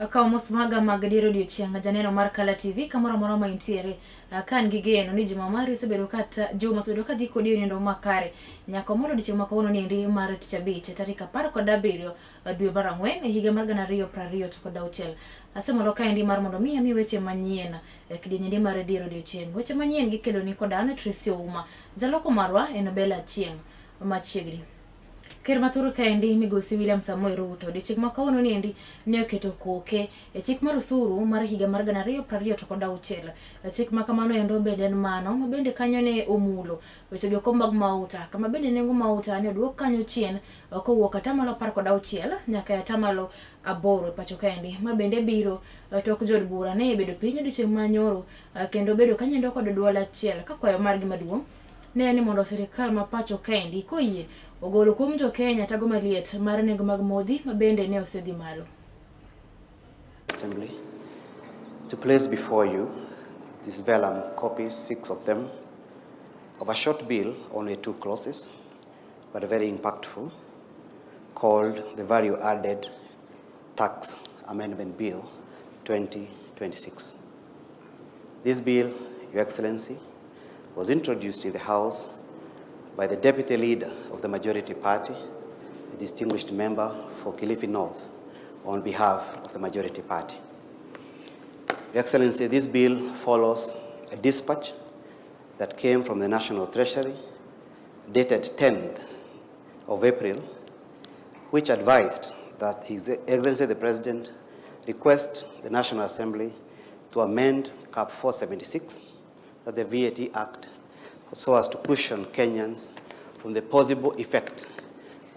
Ka mosmaga magadiro dio chianga janeno mar Kala TV kamora mora ma intiere kan gigeno ni juma mari sebedo kata juma sebedo ka diko dio nindo makare nyako moro diche makono ni ndi mar tichabiche tarika par kod 7 dwe mar ang'wen higa mar 2026 asemo loka ndi mar mondo mi weche manyien kidienye ndi mar diro dio chieng weche manyien gikelo ni kodane Trisio Uma jaloko marwa en Bella Chieng machiegni Ker Mathuru kaendi migosi William Samoei Ruto de chik makawuono ni endi ne oketo koke e chik mar usuru mar higa mar 2026 chik makamano endo beden mano mabende kanyo ne omulo weche go kombag mauta kama bende nengo mauta ne oduok kanyo chien kowuok atamalo 16 nyaka atamalo 8 pacho kaendi mabende biro tok jod bura ne bedo piny de chik manyoro kendo bedo kanyo ndo kod duol achiel ka kwayo margi maduong' ne ni mondo sirikal ma pacho kaendi koyie ogolo kuom jo Kenya tago maliet mar nengo mag modhi mabende ne osedhi malo. Assembly to place before you this vellum copies, 6 of them, of a short bill, only 2 clauses, but very impactful, called the Value Added Tax Amendment Bill 2026. This bill, Your Excellency, was introduced in the House by the Deputy Leader of the Majority Party, the distinguished member for Kilifi North, on behalf of the Majority Party. Your Excellency, this bill follows a dispatch that came from the National Treasury, dated 10th of April, which advised that His Excellency the President request the National Assembly to amend Cap 476 of the VAT Act so as to cushion Kenyans from the possible effect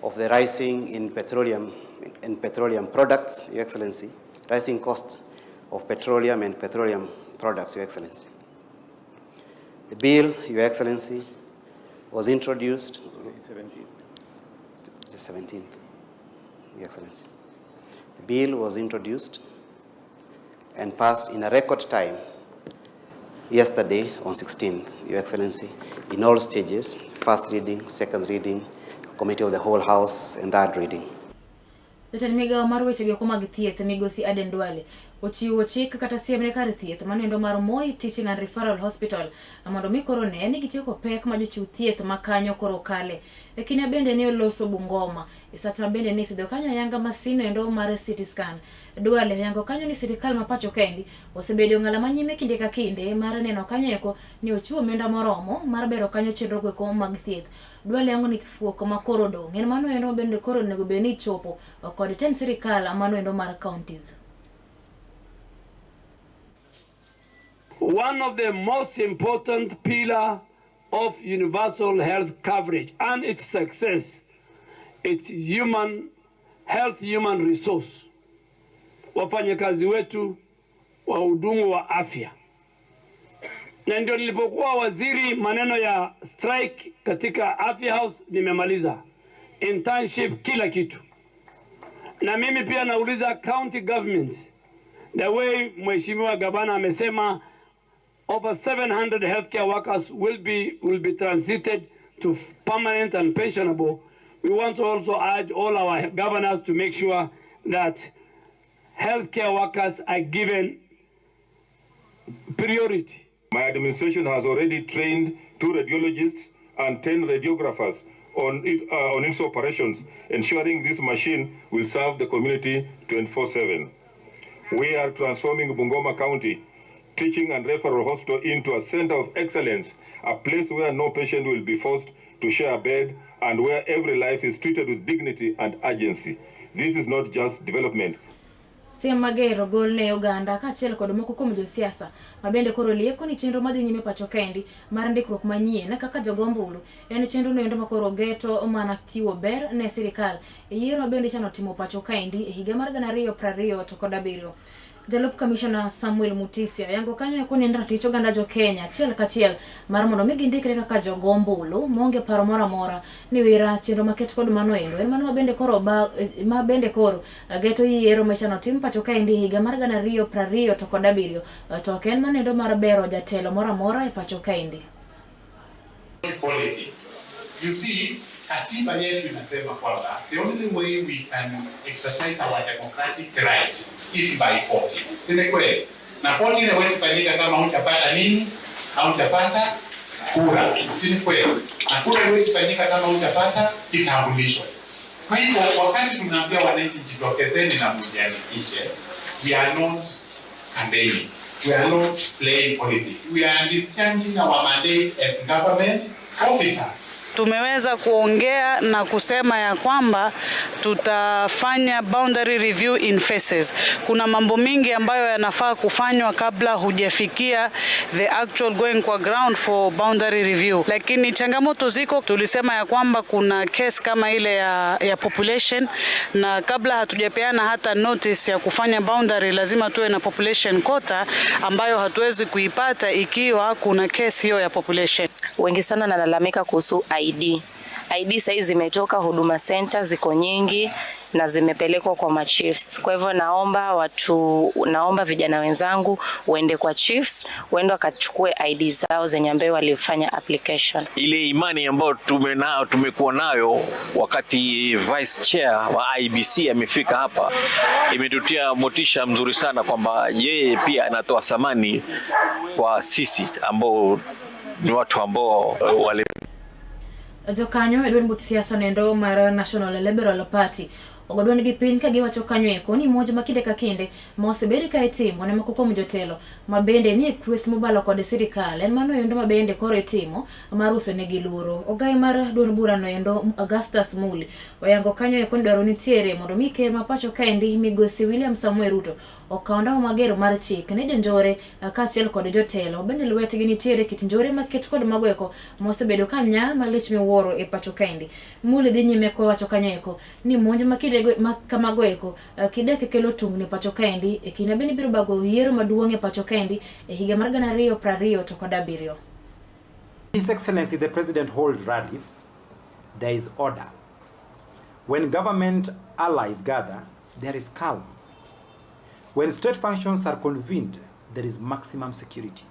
of the rising in petroleum products, Your Excellency, rising costs of petroleum and petroleum products, Your Excellency. The bill, Your Excellency, was introduced the 17th, Your Excellency. The bill was introduced and passed in a record time yesterday on 16th, Your Excellency, in all stages, first reading, second reading, committee of the whole house, and third reading. Jatend migawo mar weche go mag thieth migosi Aden Duale ochiwo chik kata siemne kar thieth manendo mar Moi Teaching and Referral Hospital mondo mi koro ne ni gitieko pek ma jochiw thieth makanyo koro kale kine bende ne oloso Bungoma isata bende ni sidho kanyo yanga masino endo mar CT scan Duale yango kanyo ni sirikal ma pacho kendi osebedo ngala manyime kinde ka kinde mar neno kanyo eko ni ochiwo omenda moromo mar bero kanyo chenro go mag thieth Duale yango ni fuok ma koro dong en mano endo bende koro nego beni chopo kod ten sirikal mano endo mar counties. One of the most important pillars of universal health coverage and its success, it's human resource. Wafanyakazi wetu wahudumu wa afya. Na ndio nilipokuwa waziri maneno ya strike katika Afya House nimemaliza. Internship kila kitu. Na mimi pia nauliza county governments. The way Mheshimiwa Gavana amesema over 700 healthcare workers will be transited to permanent and pensionable. We want to also urge all our governors to make sure that healthcare workers are given priority. My administration has already trained 2 radiologists and 10 radiographers on its operations, ensuring this machine will serve the community 24/7. We are transforming Bungoma County Teaching and Referral Hospital into a center of excellence, a place where no patient will be forced to share a bed and where every life is treated with dignity and urgency. This is not just development. Magero gol ne Uganda ka achiel kod moko kuom josiasa mabende koro lieko ni chenro madhi nyime pacho kendi mar ndikruok manyien kaka jogombulu en chenro no endo makoro geto mana chiwo ber ne sirikal yiero bende chano timo pacho kendi higa mar 2027. Jalup Commissioner Samuel Mutisia yango kanyo yakoni ndra ticho ganda jo Kenya chiel kachiel mar mondo mi gindikre kaka jogombulu monge paro mora ni wira chenro maket kod mano endo en mano mabende koro geto yiero mechano tim pacho kaendi higa mar 2027 to ken manendo mar bero jatelo mora e pacho kaendi. Politics. You see, katiba yetu inasema kwamba the only way we can exercise our democratic right is by voting. Si ni kweli? Na voting haiwezi kufanyika kama hujapata nini? Hujapata kura. Si ni kweli? Na kura haiwezi kufanyika kama hujapata kitambulisho. Kwa hivyo wakati tunaambia wananchi jitokezeni na mjiandikishe, we are not campaigning. We are not playing politics. We are discharging our mandate as government officers. Tumeweza kuongea na kusema ya kwamba tutafanya boundary review in phases. Kuna mambo mingi ambayo yanafaa kufanywa kabla hujafikia the actual going kwa ground for boundary review. Lakini changamoto ziko, tulisema ya kwamba kuna case kama ile ya population, na kabla hatujapeana hata notice ya kufanya boundary lazima tuwe na population quota ambayo hatuwezi kuipata ikiwa kuna case hiyo ya population. Wengi sana nalalamika kuhusu ID sasa zimetoka Huduma Center, ziko nyingi na zimepelekwa kwa machiefs. Kwa hivyo naomba vijana wenzangu waende kwa chiefs, waende wakachukue ID zao zenye ambayo walifanya application. Ile imani ambayo tumekuwa nayo wakati Vice Chair wa IEBC amefika hapa imetutia motisha mzuri sana kwamba yeye pia anatoa thamani kwa sisi ambao ni watu ambao wale Jokanyo edwin but siasa nendo mar National Liberal Party ogodwan gi piny ka giwacho kanyo eko ni moja makinde ka kinde mosebedi ka itimo ne moko kuom jotelo mabende ni kweth mobalo kod sirikal en mano endo mabende koro itimo mar uso ne giluro. Ogai mar duond bura no endo Augustus Muli oyango kanyo eko dwaro nitiere mondo miker mapacho kaendi migosi William Samuel Ruto okaonda magero mar chik ne jonjore kaachiel kod jotelo bende lwetgi nitiere kit njore maket kod magweko mosebedo ka nya malich miwuoro e pacho kaendi. Muli dhi nyime ko wacho kanyo eko ni monj makinde kamago eko kideke kelo tungni pacho kaendi e kinde bende biro bago yiero maduong' e pacho kaendi e higa mar 2020 to kod 7. His Excellency the President hold rallies, there is order. When government allies gather, there is calm. When state functions are convened, there is maximum security.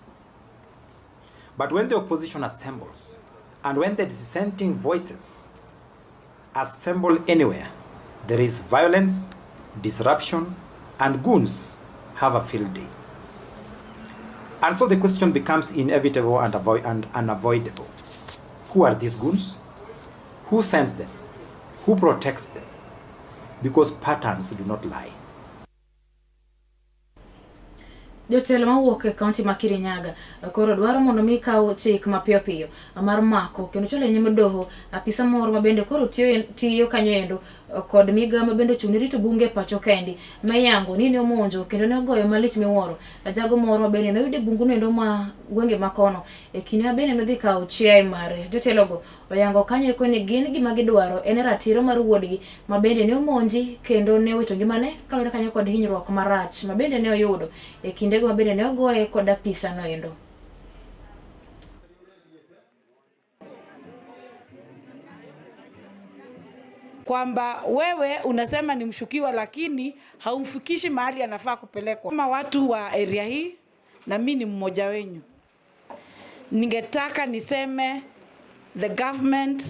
But when the opposition assembles, and when the dissenting voices assemble anywhere, there is violence, disruption, and goons have a field day. And so the question becomes inevitable and unavoidable. Who are these goons? Who sends them? Who protects them? Because patterns do not lie. Jotelo mawuok e kaunti ma Kirinyaga koro dwaro mondo mi kaw chik mapiyo piyo mar mako kendo chole nyime doho apisa moro mabende koro tiyo kanyo endo kod miga mabende chuni rito bunge pacho kendi mayango nini omonjo kendo ne ogoyo malich miwuoro jago moro mabende noyude bungu no endo ma gwenge makono e kinde mabende nodhi kaw chiaye mare. Jotelo go oyango kanyo ko ni gin gima gidwaro en ratiro mar wuodgi mabende ne omonji kendo ne wito ngimane kalore kanyo kod hinyruok marach mabende ne oyudo e kinde go mabende ne ogoye kod apisa no endo. Kwamba wewe unasema ni mshukiwa lakini haumfikishi mahali anafaa kupelekwa. Kama watu wa area hii na mimi ni mmoja wenyu, ningetaka niseme the government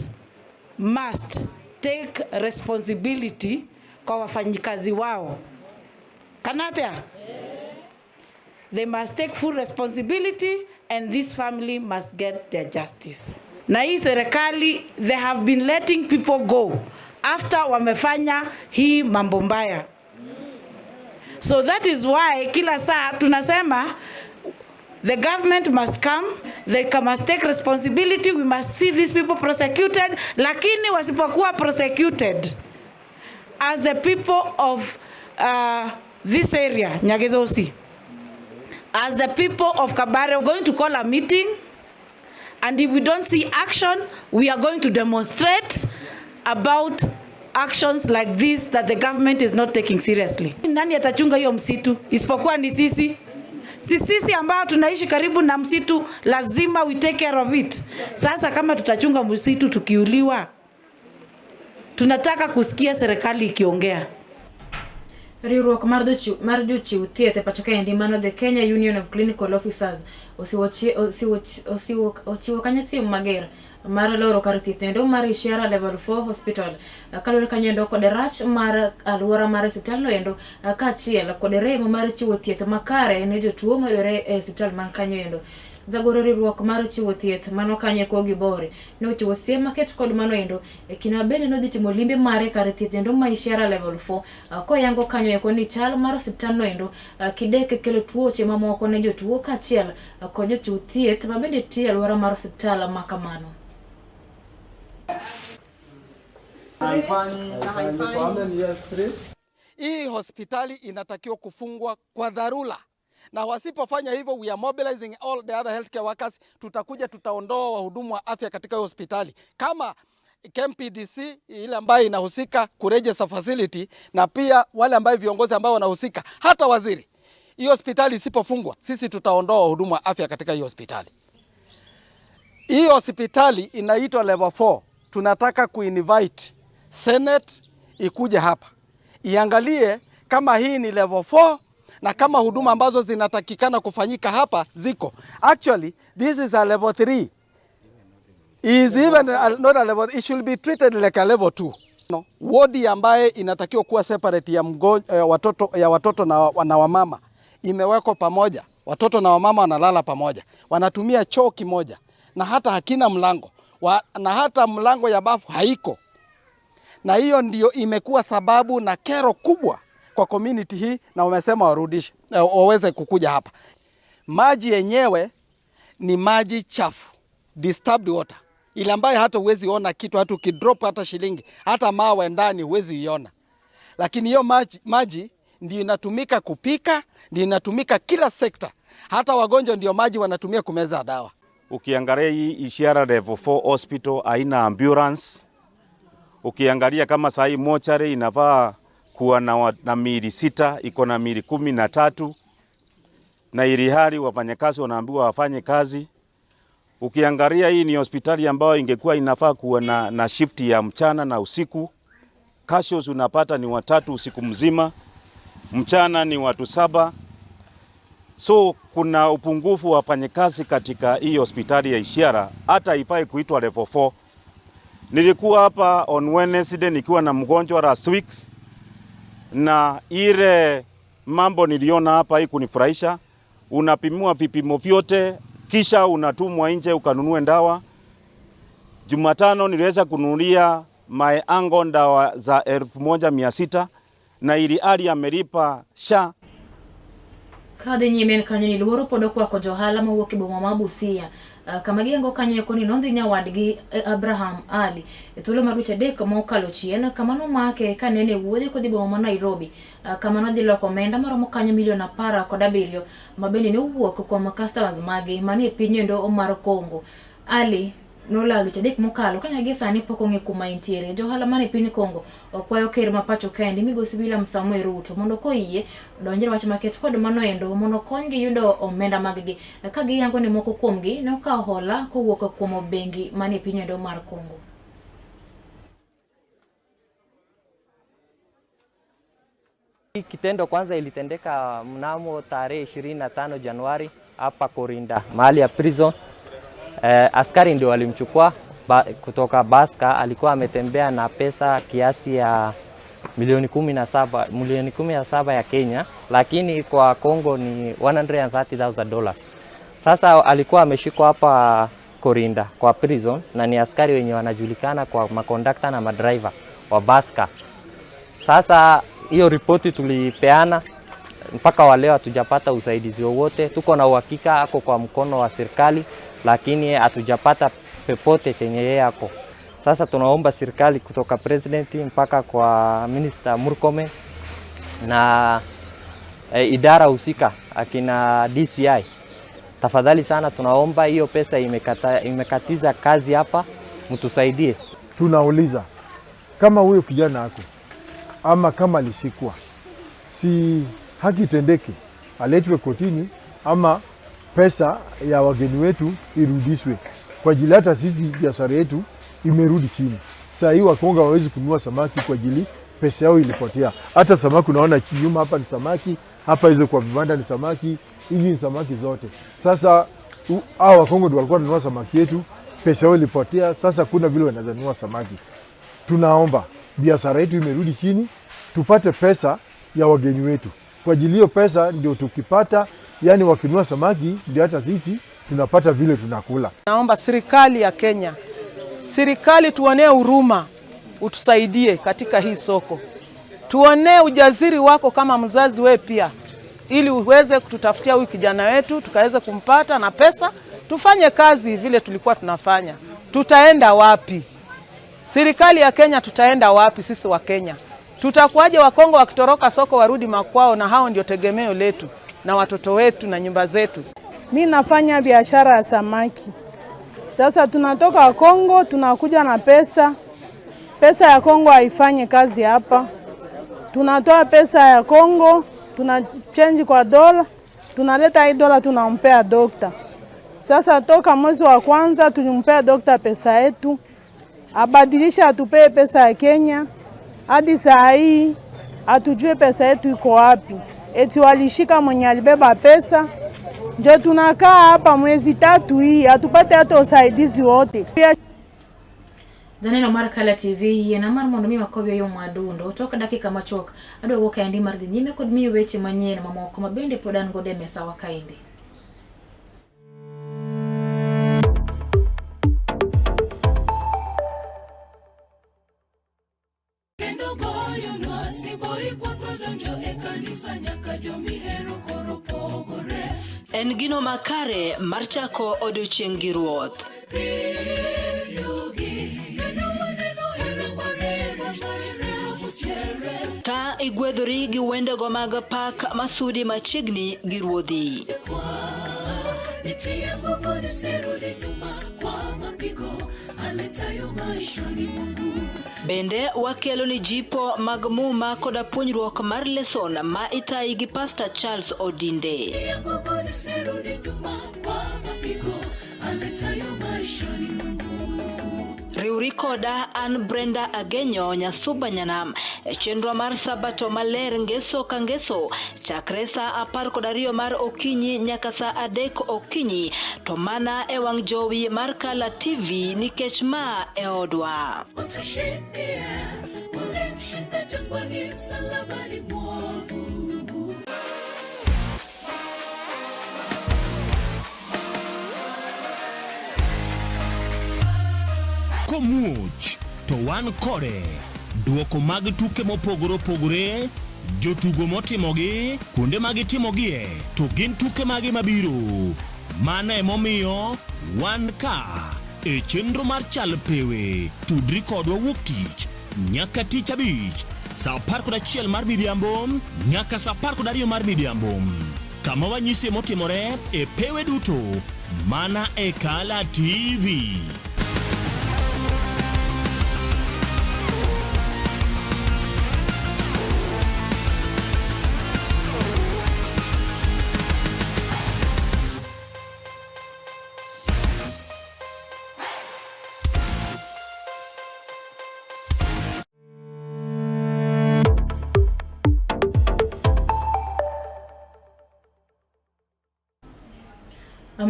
must take responsibility kwa wafanyikazi wao. Kanatea? They must take full responsibility and this family must get their justice. Na hii serikali, they have been letting people go after wamefanya hii mambo mbaya. So that is why kila saa tunasema the government must come, they must take responsibility, we must see these people prosecuted, lakini wasipokuwa prosecuted as the people of this area, Nyagedosi, as the people of Kabare, we're going to call a meeting, and if we don't see action, we are going to demonstrate about actions like this that the government is not taking seriously. Nani atachunga hiyo msitu isipokuwa ni sisi? Sisi ambao tunaishi karibu na msitu lazima we take care of it. Sasa kama tutachunga msitu tukiuliwa, tunataka kusikia serikali ikiongea. Riwruok mar jochiw thieth e pacho kaendi mano the Kenya Union of Clinical Officers ochiwo kanyo sim mager mar loro kar thieth endo mar Ishara Level 4 Hospital. Kalore kanyendo kod rach mar alwora mar hospital no endo kaachiel kod remo mar chiwo thieth makare ne jotuo mayudore e hospital man kanyo endo. Jagoro riwruok mar chiwo thieth mano kanye Kogi Bore ne ochiwo siem maket kod mano endo kina bende no dhi timo limbe mare kar thieth endo ma Ishara Level 4 koyango kanyo eko ni chal mar hospital no endo kideke kelo tuoche mamoko ne jotuo kaachiel kod jochiw thieth ma bende tiyo alwora mar hospital ma kamano. Hii hospitali inatakiwa kufungwa kwa dharura, na wasipofanya hivyo, we are mobilizing all the other healthcare workers. Tutaondoa wahudumu wa afya katika hospitali kama KMPDC ile ambayo inahusika kurejesha facility, na pia wale ambao viongozi ambao wanahusika, hata waziri. Hii hospitali isipofungwa, sisi tutaondoa wahudumu wa afya katika hii hospitali. Hii hospitali inaitwa Level 4. Tunataka kuinvite Senate ikuje hapa iangalie kama hii ni Level 4 na kama huduma ambazo zinatakikana kufanyika hapa ziko. Actually, this is a Level 3. Is even not a level, it should be treated like a Level 2. No, wodi ambaye inatakiwa kuwa separate ya watoto na wamama imewekwa pamoja. Watoto na wamama wanalala pamoja, wanatumia choo kimoja, na hata hakina mlango na hata mlango ya bafu haiko. Na hiyo ndio imekuwa sababu na kero kubwa kwa community hii, na wamesema warudishe waweze kukuja hapa. Maji yenyewe ni maji chafu, disturbed water, ile ambayo hata huwezi ona kitu, hata ukidrop hata shilingi, hata mawe ndani huwezi iona. Lakini hiyo maji ndio inatumika kupika, ndio inatumika kila sekta. Hata wagonjwa ndio maji wanatumia kumeza dawa. Ukiangalia hii Ishara Level 4 Hospital haina ambulance. Ukiangalia kama saa hii mochari inafaa kuwa na miili 6, iko na miili 13, na ili hali wafanyakazi wanaambiwa wafanye kazi. Ukiangalia hii ni hospitali ambayo ingekuwa inafaa kuwa na shift ya mchana na usiku. Casuals unapata ni 3 usiku mzima, mchana ni watu 7. So kuna upungufu wa wafanyakazi katika hii hospitali ya Ishara, hata haifai kuitwa Level 4. Nilikuwa hapa on Wednesday nikiwa na mgonjwa last week, na ile mambo niliona hapa hii kunifurahisha. Unapimua vipimo vyote kisha unatumwa nje ukanunue dawa. Jumatano niliweza kununulia Maeango dawa za 1600, na ili hali amelipa SHA. Kadhi nyimen kanyo ni luoro podo kwa kojohala mawuok e boma ma Busia. Kama gengo kanyo koni nondhi nyawadgi Abraham Ali thuolo mar dweche 3 mokalo chien kamano make kanene wuodhe kodhi boma ma Nairobi. Kamano dhi loko omenda maromo kanyo milion 17 mabende ne owuok kuom customers mage manie piny endo mar Kongo. Ali nolalo dweche 3 mokalo kanyagi sani pok ong'e kuma intiere. Johala mane piny Kongo okwayo ker ma pacho kendi Migosi William Samoei Ruto mondo koyie donjre wach maket kod mano endo mondo konygi yudo omenda maggi ka giyango ni moko kuomgi ne okawo hola kowuok kuom bengi mane piny endo mar Kongo. Kitendo kwanza ilitendeka mnamo tarehe 25 Januari hapa Korinda, mahali ya prison. Askari ndio walimchukua kutoka Baska. Alikuwa ametembea na pesa kiasi ya milioni 17 ya Kenya, lakini kwa Kongo ni $130,000. Sasa alikuwa ameshikwa hapa Korinda kwa prison, na ni askari wenye wanajulikana kwa makondakta na madriver wa Baska. Sasa hiyo ripoti tulipeana, mpaka wa leo hatujapata usaidizi wowote. Tuko na uhakika ako kwa mkono wa serikali, lakini hatujapata pepote chenye yeye ako. Sasa tunaomba serikali kutoka president mpaka kwa Minister Murkomen na idara husika akina DCI, tafadhali sana tunaomba hiyo pesa imekatiza kazi hapa, mtusaidie. Tunauliza kama huyo kijana ako ama kama alishikwa, si haki tendeke, aletwe kotini ama pesa ya wageni wetu irudishwe, kwa ajili hata sisi biashara yetu imerudi chini. Sasa hii Wakongo hawezi kununua samaki kwa ajili pesa yao ilipotea. Hata samaki unaona kinyuma hapa ni samaki, hapa hizo kwa vibanda ni samaki, hizi ni samaki zote. Sasa hao Wakongo ndio walikuwa wanunua samaki yetu, pesa yao ilipotea, sasa kuna vile wanaweza nunua samaki. Tunaomba biashara yetu imerudi chini, tupate pesa ya wageni wetu. Kwa ajili hiyo pesa ndio tukipata, yani wakinunua samaki ndio hata sisi tunapata vile tunakula. Naomba serikali ya Kenya, serikali tuonee huruma, utusaidie katika hii soko. Tuonee ujaziri wako kama mzazi we pia, ili uweze kututafutia huyu kijana wetu, tukaweze kumpata na pesa, tufanye kazi vile tulikuwa tunafanya. Tutaenda wapi? Serikali ya Kenya tutaenda wapi sisi wa Kenya? Tutakuwaje Wakongo wakitoroka soko warudi makwao, na hao ndio tegemeo letu na watoto wetu na nyumba zetu. Mimi nafanya biashara ya samaki. Sasa tunatoka Kongo tunakuja na pesa. Pesa ya Kongo haifanye kazi hapa. Tunatoa pesa ya Kongo, tunachange kwa dola, tunaleta hii dola tunampea dokta. Sasa toka mwezi wa kwanza tulimpea dokta pesa yetu, abadilisha atupee pesa ya Kenya. Hadi saa hii atujue pesa yetu iko wapi. Eti walishika mwenye alibeba pesa. Ndio tunakaa hapa mwezi 3 hii, atupate hata usaidizi wote. Janeno Markala TV yana mar mondo mi wakobyo yo madundo toka dakika machoka adwa go kaendi mar dhi nyime kod miyo weche manyien mamoko mabende pod an gode mesa wa kaendi. En gino makare mar chako odiochieng' gi Ruoth. Ka igwedhori gi wendego mag pak masudi machiegni gi ruodhi. Bende wakelo ni jipo mag muma koda puonjruok mar lesson ma itayi gi Pastor Charles Odinde. Riuri koda an Brenda Agenyo Nyasuba Nyanam chenro mar sabato maler ngeso ka ngeso chakre sa 12 mar okinyi nyaka sa 3 okinyi to mana e wang jowi mar Kala TV nikech ma e odwa. Komuch to wan kore duoko mag tuke mopogore opogore, jotugo motimogi, kuonde magitimogie, to gin tuke magi mabiro. Mana emomiyo wan ka e chenro mar chal pewe tudri kodwa wuok tich nyaka tich abich sa 11 mar midhiambo nyaka sa 12 mar midhiambo. Kama wanyisi motimore e pewe duto mana e Kala TV.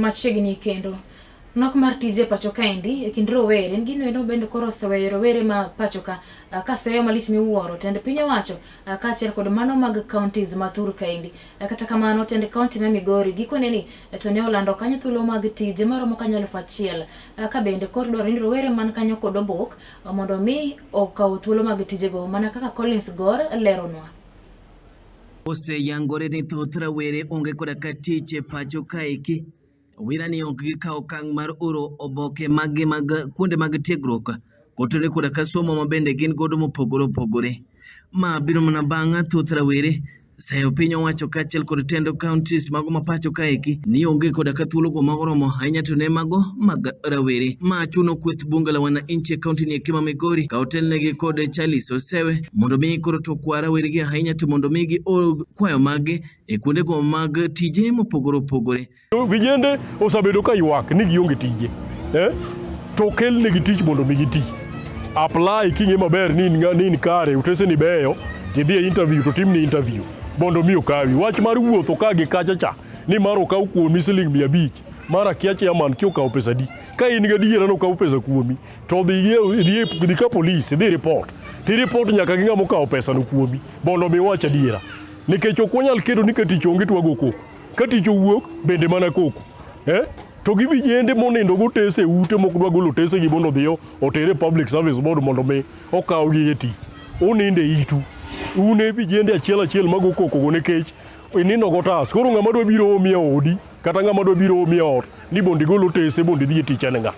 Machiegni kendo nok mar tije pacho kaendi e kind rowere gino eno bende koro oseweyo rowere ma pachoka kaseyo malich miwuoro tend piny owacho kaachiel kod mano mag counties mathur kaendi. Kata kamano tend county ma Migori gikone ni to ne olando kanyo thuolo mag tije maromo kanyo 1,000 ka bende koro dwaro ni rowere man kanyo kod obok mondo mi okaw thuolo mag tijego mana kaka Collins Gor leronwa. Ose yangore ni thoth rawere onge koda ka tich e pacho kaeki. Wira ni ok gikawo kang' mar oro oboke mag kuonde mag tiegruok kotone koda ka somo mabende gin godo mopogore opogore. Ma biro mana bang' thoth rawere sayo piny owacho kaachiel kod tendo counties mago mapacho kaeki ni onge koda ka thuolo go magoromo ahinya to ne mago mag rawere. Ma chuno kweth bunge la wananchi kaunti ni Kima Migori ka otelnegi kod Charles Osewe mondo mi koro to kwa rawere gi ahinya to mondo mi gi kwayo mage e kuonde go mag tije mopogore opogore. Vijende osabedo ka ywak ni gionge tije to kel negi tich mondo mi giti apply kinge maber ni kare utese ni beyo gidhi e interview to timni interview mondo mi okawi wach mar wuotho ka gi kacha cha ni mar okaw kuomi siling 500 mara kiache yaman kio ka pesa di ka in ga diera no ka pesa kuomi to dhi ka police dhi report ti report nyaka gi ngamo ka pesa no kuomi bondo mi wacha diera nikech ok wanyal kedo ni katich onge twago koko katich owuok bende mana koko to gi vijende monindo go tese ute mok dwa golo tese gi bondo dhiyo otere public service board mondo me okaw gi eti uninde itu une vijende achiel mago koko go nekech inino go tas koro ngama dwa biro omiya odi kata ngama dwa biro omiya ot ni bondi golo tese bondi dhi tich enga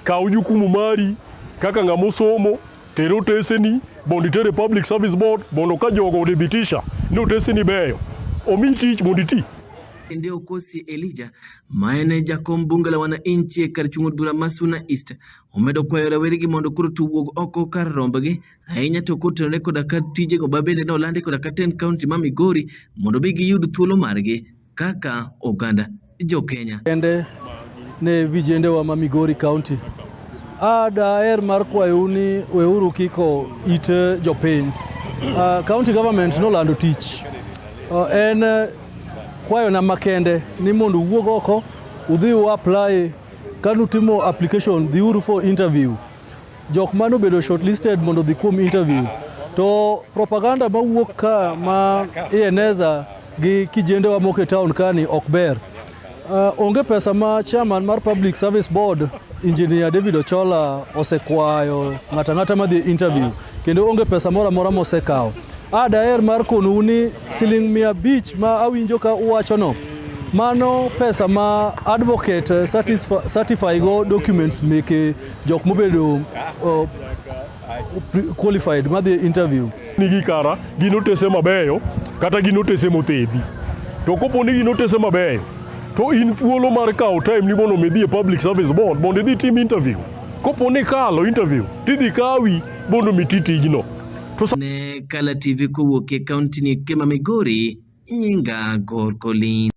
kaw jukumu mari kaka ngamo somo tero tese ni bondi tere public service board bondo ka jogo odhibitisha no tese ni beyo omi tich bondi ti Ende Okosi Elijah maene jakom bunge la wananchi kar chung'od bura Masuna East omedo kwayo rawerigi mondo koro tuwuog oko kar rombgi ahinya to kotenore koda ka tijego babende ne olandi koda ka 10 county ma Migori mondo bi giyud thuolo margi kaka oganda jo Kenya. Ende ne vijende wa ma Migori County daer mar kwayo ni weuru kiko ite jopiny. County government nolando tich en kwayo na makende ni mondo wuog oko udhi apply kanu timo application dhiuru for interview jok mano bedo shortlisted mondo dhi kuom interview to propaganda mawuok ka ma ieneza gi kijende wa moke town kani okber onge pesa ma chairman mar public service board engineer David Ochola osekwayo ng'ata ma dhi interview kendo onge pesa mora mosekawo daer mar konuni siling 500 ma awinjo ka uwachono mano pesa ma advocate certify go documents meke jok mobedo qualified ma dhi interview nigi kara gi notese mabeyo kata gi notese mothedhi to kopo ni gi notese mabeyo to in thuolo mar kawo time ni mondo medhi e public service board mondo idhi tim interview kopo ni kalo interview tidhi kawi mondo miti tijno ne Kala TV kowuok e kaunti ni Kema Migori nyinga Gorkolin.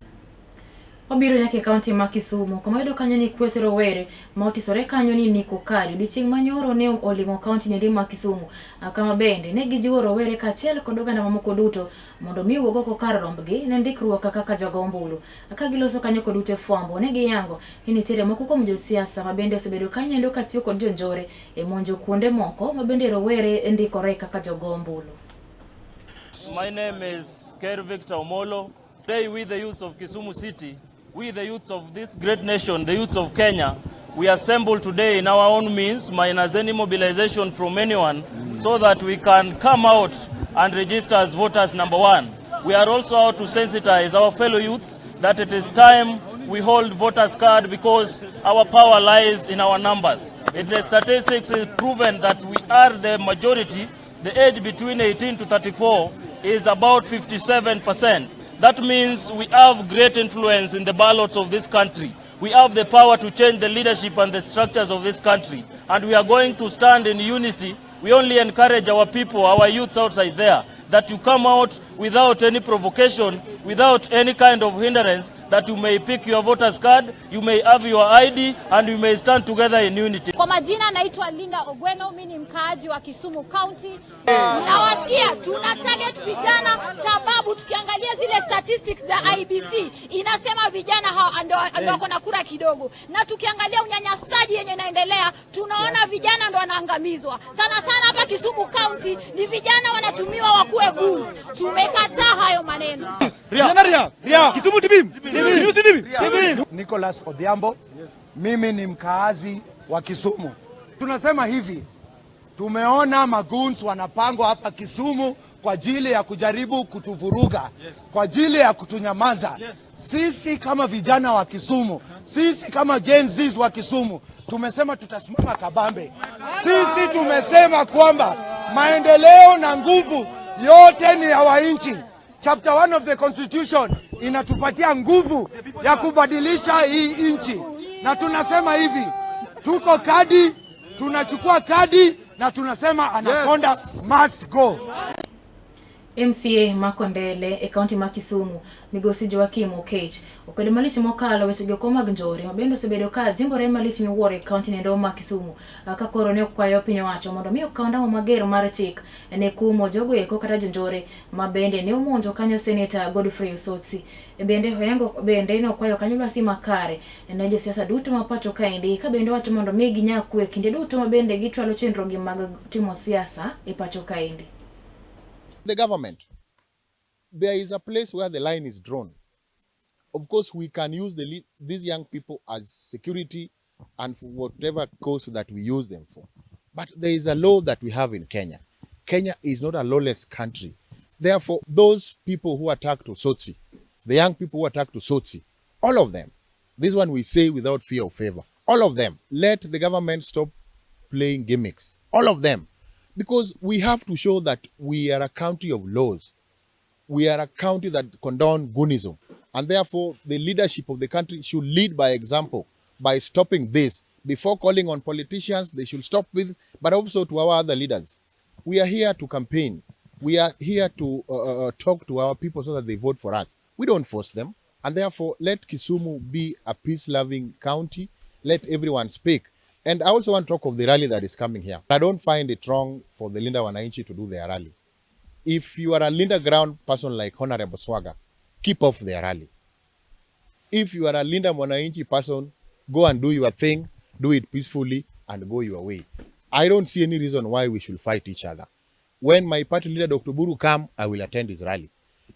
Wabiro nyake kaunti ma Kisumu kama yudo kanyo ni kweth rowere ma otisore kanyo ni Niko Kari odiochieng' manyoro ne olimo kaunti ni ma Kisumu kama bende ne gijiwo rowere kaachiel kod oganda mamoko duto mondo mi wuog oko kar rombgi ne ndikruok kaka jogo ombulu ka giloso kanyo kod ute fwambo ne giyango ni nitiere moko kuom josiasa ma bende osebedo kanyo endo katiyo kod jonjore e monjo kuonde moko ma bende rowere ndikore kaka jogo ombulu. My name is Ker Victor Omolo. Today with the youth of Kisumu City, we the youths of this great nation, the youths of Kenya, we assemble today in our own means, minus any mobilization from anyone, so that we can come out and register as voters number one. We are also out to sensitize our fellow youths that it is time we hold voters card because our power lies in our numbers. The statistics is proven that we are the majority. The age between 18 to 34 is about 57%. That means we have great influence in the ballots of this country. We have the power to change the leadership and the structures of this country. And we are going to stand in unity. We only encourage our people, our youths outside there, that you come out without any provocation, without any kind of hindrance, that you may pick your voters card, you may have your ID, and you may stand together in unity. Kwa majina naitwa Linda Ogweno, mimi ni mkaaji wa Kisumu County. Nawasikia tuna target vijana sababu tukiangalia zile statistics za IBC inasema vijana ndio wako na kura kidogo. Na tukiangalia unyanyasaji yenye inaendelea tunaona vijana ndio wanaangamizwa. Sana hapa Kisumu County ni vijana wanatumiwa wakuwe goons. Tumekataa hayo maneno. Kisumu TV. Nicholas Odhiambo, mimi ni mkaazi wa Kisumu. Tunasema hivi, tumeona magoons wanapangwa hapa Kisumu kwa ajili ya kujaribu kutuvuruga, kwa ajili ya kutunyamaza. Sisi kama vijana wa Kisumu, sisi kama Gen Zs wa Kisumu, tumesema tutasimama kabambe. Sisi tumesema kwamba maendeleo na nguvu yote ni ya wananchi. Chapter 1 of the Constitution inatupatia nguvu ya kubadilisha hii nchi. Na tunasema hivi, tuko kadi, tunachukua kadi na tunasema Anaconda must go. MCA Makondele e kaunti ma Kisumu migosi Joakim Okech okwedo malich mokalo weche go mag njore mabendo sebedo ka jimbore malich miwuoro e kaunti nendo ma Kisumu ka koro ne okwayo piny owacho mondo mi okawnda magero mar chik ne kumo jogo eko kata jonjore mabende ne omonjo kanyo Senator Godfrey Osotsi bende hoyango bende ne okwayo kanyo lwasi makare ne josiasa duto mapacho kaendi ka bende wacho mondo mi ginyakwe kinde duto mabende gitwalo chenro gi mag timo siasa e pacho kaendi. The government, there is a place where the line is drawn. Of course, we can use these young people as security and for whatever cause that we use them for. But there is a law that we have in Kenya. Kenya is not a lawless country. Therefore, those people who attacked Osotsi, the young people who attacked Osotsi, all of them, this one we say without fear of favor, all of them, let the government stop playing gimmicks. All of them. Because we have to show that we are a country of laws. We are a country that condone goonism. And therefore, the leadership of the country should lead by example by stopping this. Before calling on politicians, they should stop with, but also to our other leaders. We are here to campaign. We are here to talk to our people so that they vote for us. We don't force them. And therefore, let Kisumu be a peace-loving county. Let everyone speak. And I also want to talk of the rally that is coming here. I don't find it wrong for the Linda Wananchi to do their rally. If you are a Linda ground person like Honorable Swaga, keep off their rally. If you are a Linda Wananchi person, go and do your thing, do it peacefully, and go your way. I don't see any reason why we should fight each other. When my party leader, Dr. Buru, come, I will attend his rally.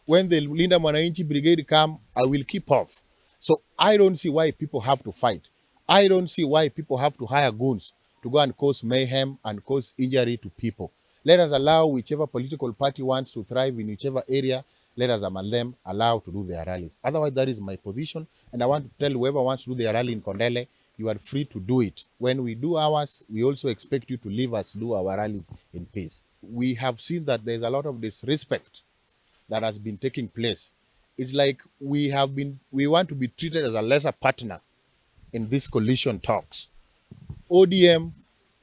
When the Linda Wananchi Brigade come, I will keep off. So I don't see why people have to fight. I don't see why people have to hire goons to go and cause mayhem and cause injury to people. Let us allow whichever political party wants to thrive in whichever area, let us them allow to do their rallies. Otherwise, that is my position. And I want to tell whoever wants to do their rally in Kondele, you are free to do it. When we do ours, we also expect you to leave us do our rallies in peace. We have seen that there's a lot of disrespect that has been taking place. It's like we want to be treated as a lesser partner in these coalition talks. ODM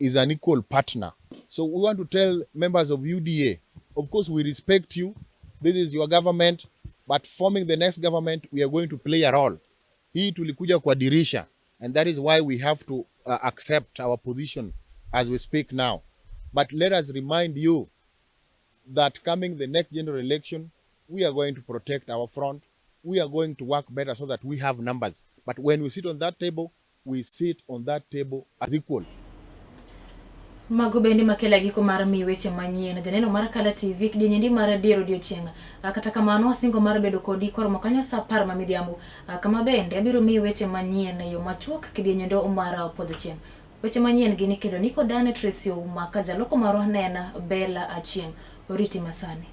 is an equal partner. So we want to tell members of UDA, of course we respect you, this is your government, but forming the next government, we are going to play a role. Hii tulikuja kwa dirisha, and that is why we have to accept our position as we speak now. But let us remind you that coming the next general election, we are going to protect our front. We are going to work better so that we have numbers. But when we sit on that table, we sit on that table as equal. Magobendi makela giko mara miweche manyien janeno mara Kala TV kidenyendi mara diero diochenga kata kamano asingo mara bedo kodi koro makanya sa par mamidhiambo kama bende abiro miweche manyien yo machuok kidenyendo mara podhochieng weche manyien gini kendo niko Dane Tracy Umaka jaloko maro nena Bella Achieng oriti masani.